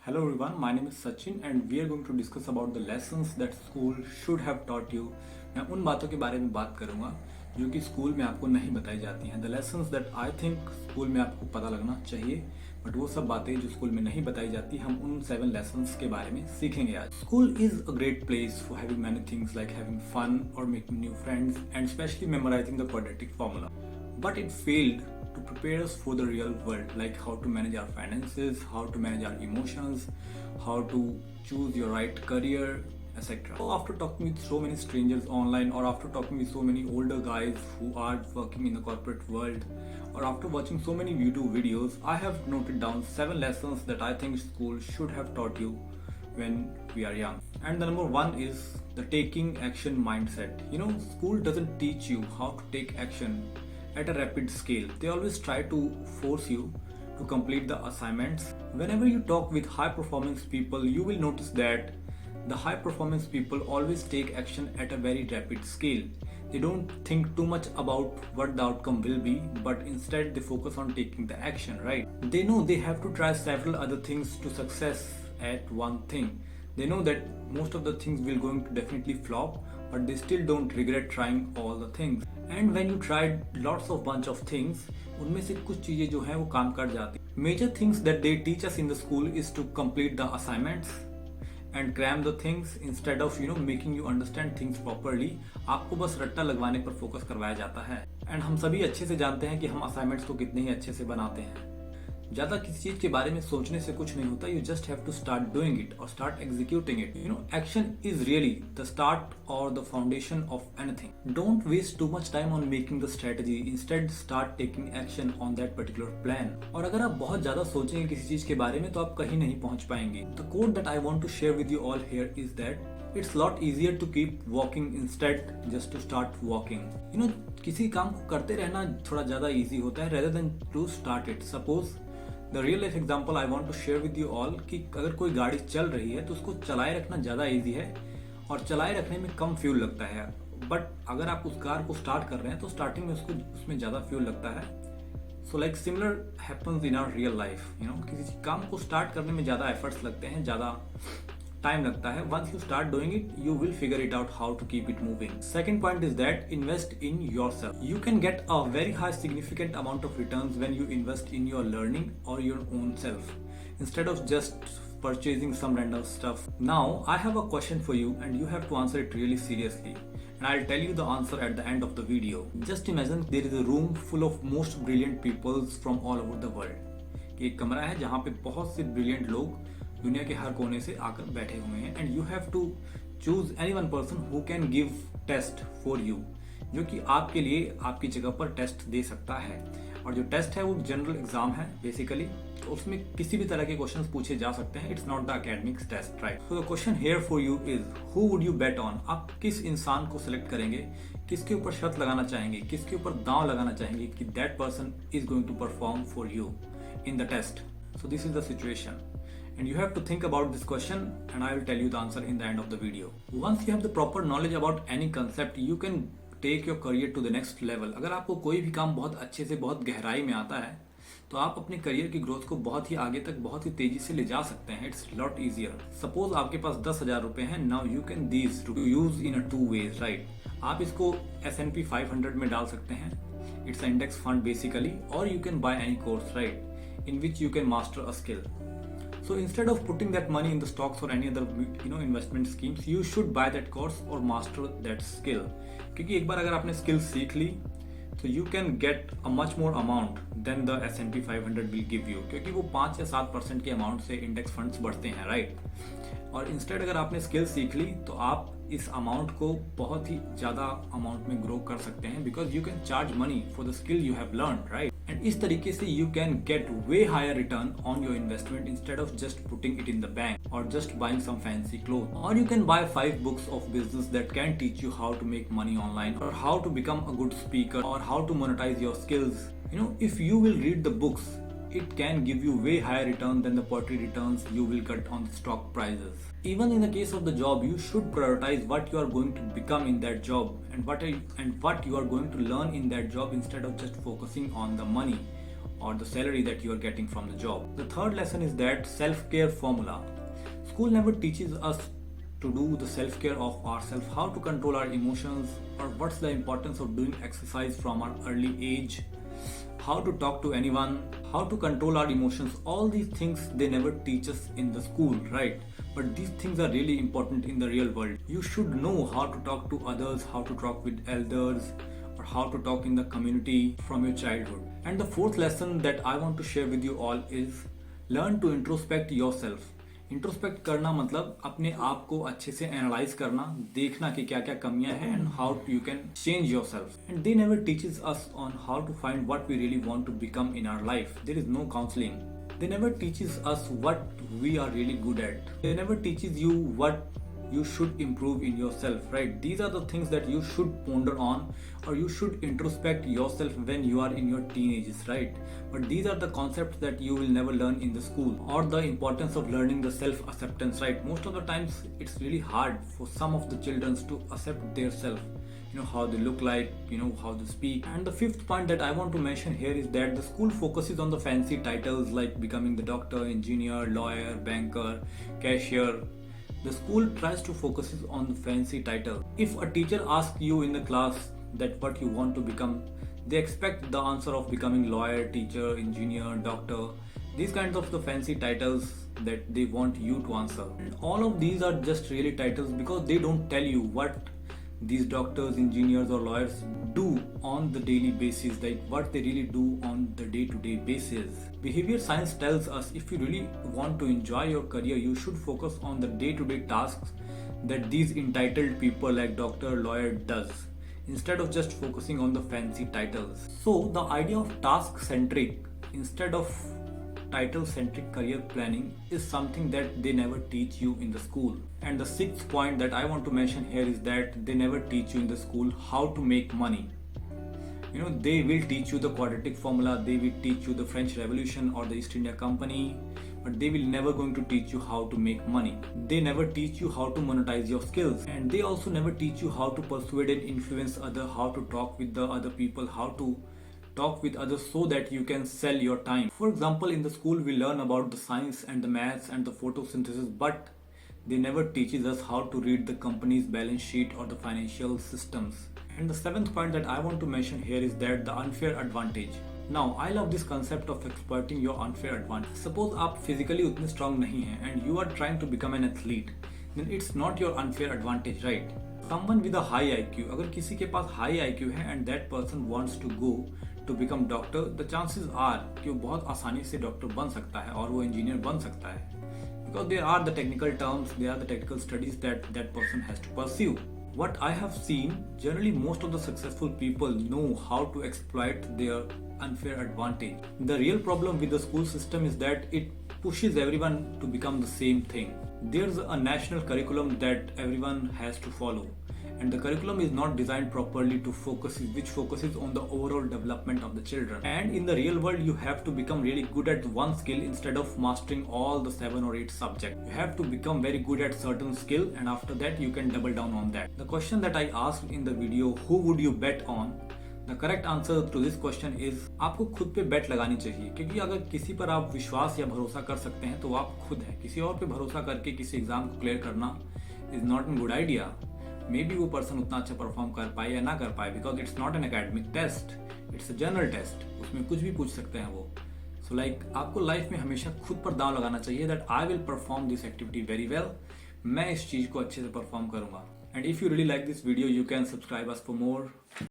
Hello everyone, my name is Sachin and we are going to discuss about the lessons that school should have taught you. मैं उन बातों के बारे में बात करूंगा जो कि स्कूल में आपको नहीं बताई जाती हैं. The lessons that I think school में आपको पता लगना चाहिए, बट वो सब बातें जो स्कूल में नहीं बताई जाती, हम उन 7 lessons के बारे में सीखेंगे आज. School is a great place for having many things like having fun or making new friends and especially memorizing the quadratic formula. But it failed to prepare us for the real world, like how to manage our finances, how to manage our emotions, how to choose your right career, etc. So after talking with so many strangers online, or after talking with so many older guys who are working in the corporate world, or after watching so many YouTube videos, I have noted down 7 lessons that I think school should have taught you when we are young. And the number 1 is the taking action mindset. School doesn't teach you how to take action at a rapid scale. They always try to force you to complete the assignments. Whenever you talk with high performance people, you will notice that the high performance people always take action at a very rapid scale. They don't think too much about what the outcome will be, but instead they focus on taking the action, right? They know they have to try several other things to success at one thing. They know that most of the things will going to definitely flop, but they still don't regret trying all the things. And when you tried lots of bunch of things, उनमें से कुछ चीजें जो हैं वो काम कर जाती. Major things that they teach us in the school is to complete the assignments and cram the things instead of making you understand things properly. आपको बस रट्टा लगवाने पर फोकस करवाया जाता है. And हम सभी अच्छे से जानते हैं कि हम असाइनमेंट्स को कितने ही अच्छे से बनाते हैं. ज़्यादा किसी चीज़ के बारे में सोचने से कुछ नहीं होता. You just have to start doing it or start executing it. Action is really the start or the foundation of anything. Don't waste too much time on making the strategy. Instead, start taking action on that particular plan. और अगर आप बहुत ज़्यादा सोचेंगे किसी चीज़ के बारे में तो आप कहीं नहीं पहुँच पाएंगे. The quote that I want to share with you all here is that it's a lot easier to keep walking instead just to start walking. किसी काम को करते रहना थोड़ा ज़्यादा easy होता है rather than to start it. Suppose the real life example I want to share with you all कि अगर कोई गाड़ी चल रही है तो उसको चलाए रखना ज़्यादा ईजी है और चलाए रखने में कम फ्यूल लगता है. बट अगर आप उस कार को स्टार्ट कर रहे हैं तो स्टार्टिंग में उसमें ज़्यादा फ्यूल लगता है. So like similar happens in our real life. किसी काम को स्टार्ट करने में ज़्यादा एफर्ट्स लगते हैं, ज़्यादा टाइम लगता है. Once you start doing it you will figure it out how to keep it moving. Second point is that invest in yourself. You can get a very high significant amount of returns when you invest in your learning और your own self instead of just purchasing some random stuff. Now I have a question for you and you have to answer it really seriously, and I'll tell you the answer at the end of the video. Just imagine there is a room full of most brilliant people from all over the world. एक कमरा है जहाँ पे बहुत से brilliant लोग दुनिया के हर कोने से आकर बैठे हुए हैं. And you have to choose any one person who can give test for you, जो कि आपके लिए आपकी जगह पर टेस्ट दे सकता है. और जो टेस्ट है वो जनरल एग्जाम है बेसिकली, तो उसमें किसी भी तरह के क्वेश्चंस पूछे जा सकते हैं. It's not the academic test, right? So the question here for you is who would you bet on. आप किस इंसान को सिलेक्ट करेंगे, किसके ऊपर शर्त लगाना चाहेंगे, किसके ऊपर दांव लगाना चाहेंगे कि that person is going to perform for you in the test. So this is the situation. And you have to think about this question and I will tell you the answer in the end of the video. Once you have the proper knowledge about any concept, you can take your career to the next level. अगर आपको कोई भी काम बहुत अच्छे से बहुत गहराई में आता है तो आप अपने करियर की ग्रोथ को बहुत ही आगे तक बहुत ही तेजी से ले जा सकते हैं. It's lot easier. सपोज आपके पास 10,000 रुपए हैं. Now you can these to use in a 2 ways, right? आप इसको S&P 500 में डाल सकते हैं. It's index fund basically. और you can buy any course, right, in which you can master a skill. So instead of putting that money in the stocks or any other investment schemes, you should buy that course or master that skill. क्योंकि एक बार अगर आपने skill सीख ली तो you can get a much more amount than the S&P 500 will give you, क्योंकि वो 5 या 7% के अमाउंट से इंडेक्स फंड्स बढ़ते हैं, राइट? और इंस्टेड अगर आपने स्किल सीख ली तो आप इस अमाउंट को बहुत ही ज़्यादा अमाउंट में ग्रो कर सकते हैं, because you can charge money for the skill you have learn, right? And इस तरीके से you can get way higher return on your investment instead of just putting it in the bank और just buying some fancy cloth. और you can buy 5 books of business that can teach you how to make money online or how to become a good speaker or how to monetize your skills. If you will read the books, it can give you way higher return than the pottery returns you will get on the stock prices. Even in the case of the job, you should prioritize what you are going to become in that job and what you are going to learn in that job instead of just focusing on the money or the salary that you are getting from the job. The third lesson is that self-care formula. School never teaches us to do the self-care of ourselves, how to control our emotions, or what's the importance of doing exercise from our early age, how to talk to anyone, how to control our emotions. All these things they never teach us in the school, right? But these things are really important in the real world. You should know how to talk to others, how to talk with elders, or how to talk in the community from your childhood. And the fourth lesson that I want to share with you all is learn to introspect yourself. Introspect करना मतलब अपने आप को अच्छे से analyse करना, देखना कि क्या क्या कमियां हैं and how you can change yourself. And they never teaches us on how to find what we really want to become in our life. There is no counselling. They never teaches us what we are really good at. They never teaches you what you should improve in yourself, right? These are the things that you should ponder on, or you should introspect yourself when you are in your teenagers, right? But these are the concepts that you will never learn in the school, or the importance of learning the self-acceptance, right? Most of the times it's really hard for some of the children to accept their self, how they look like, how they speak. And the fifth point that I want to mention here is that the school focuses on the fancy titles like becoming the doctor, engineer, lawyer, banker, cashier. The school tries to focus on the fancy title. If a teacher asks you in the class that what you want to become, they expect the answer of becoming lawyer, teacher, engineer, doctor, these kinds of the fancy titles that they want you to answer. And all of these are just really titles because they don't tell you what these doctors, engineers or lawyers do on the daily basis, like what they really do on the day-to-day basis. Behavior science tells us if you really want to enjoy your career, you should focus on the day-to-day tasks that these entitled people like doctor, lawyer does, instead of just focusing on the fancy titles. So the idea of task-centric instead of title-centric career planning is something that they never teach you in the school. And the sixth point that I want to mention here is that they never teach you in the school how to make money. They will teach you the quadratic formula, they will teach you the French Revolution or the East India Company, but they will never going to teach you how to make money. They never teach you how to monetize your skills, and they also never teach you how to persuade and influence others, how to talk with the other people, how to talk with others so that you can sell your time. For example, in the school we learn about the science and the maths and the photosynthesis, but they never teaches us how to read the company's balance sheet or the financial systems. And the seventh point that I want to mention here is that the unfair advantage. Now, I love this concept of exploiting your unfair advantage. Suppose आप physically उतने strong नहीं हैं and you are trying to become an athlete, then it's not your unfair advantage, right? Someone with a high IQ, अगर किसी के पास high IQ है and that person wants to go to become doctor, the chances are कि वो बहुत आसानी से doctor बन सकता है और वो इंजीनियर बन सकता है, because there are the technical terms, there are the technical studies that that person has to pursue. What I have seen, generally most of the successful people know how to exploit their unfair advantage. The real problem with the school system is that it pushes everyone to become the same thing. There's a national curriculum that everyone has to follow, and the curriculum is not designed properly to which focuses on the overall development of the children. And in the real world, you have to become really good at one skill instead of mastering all the 7 or 8 subjects. You have to become very good at certain skill, and after that you can double down on that. The question that I asked in the video, who would you bet on? The correct answer to this question is आपको खुद पे बेट लगानी चाहिए, क्योंकि अगर किसी पर आप विश्वास या भरोसा कर सकते हैं तो आप खुद हैं. किसी और पे भरोसा करके किसी एग्जाम को क्लियर करना is not an good idea. Maybe वो पर्सन उतना अच्छा परफॉर्म कर पाए या ना कर पाए, because it's not an academic test, it's a general test. उसमें कुछ भी पूछ सकते हैं वो. सो आपको लाइफ में हमेशा खुद पर दांव लगाना चाहिए that I will perform this activity very well. मैं इस चीज को अच्छे से परफॉर्म करूंगा. And if you really like this video, you can subscribe us for more.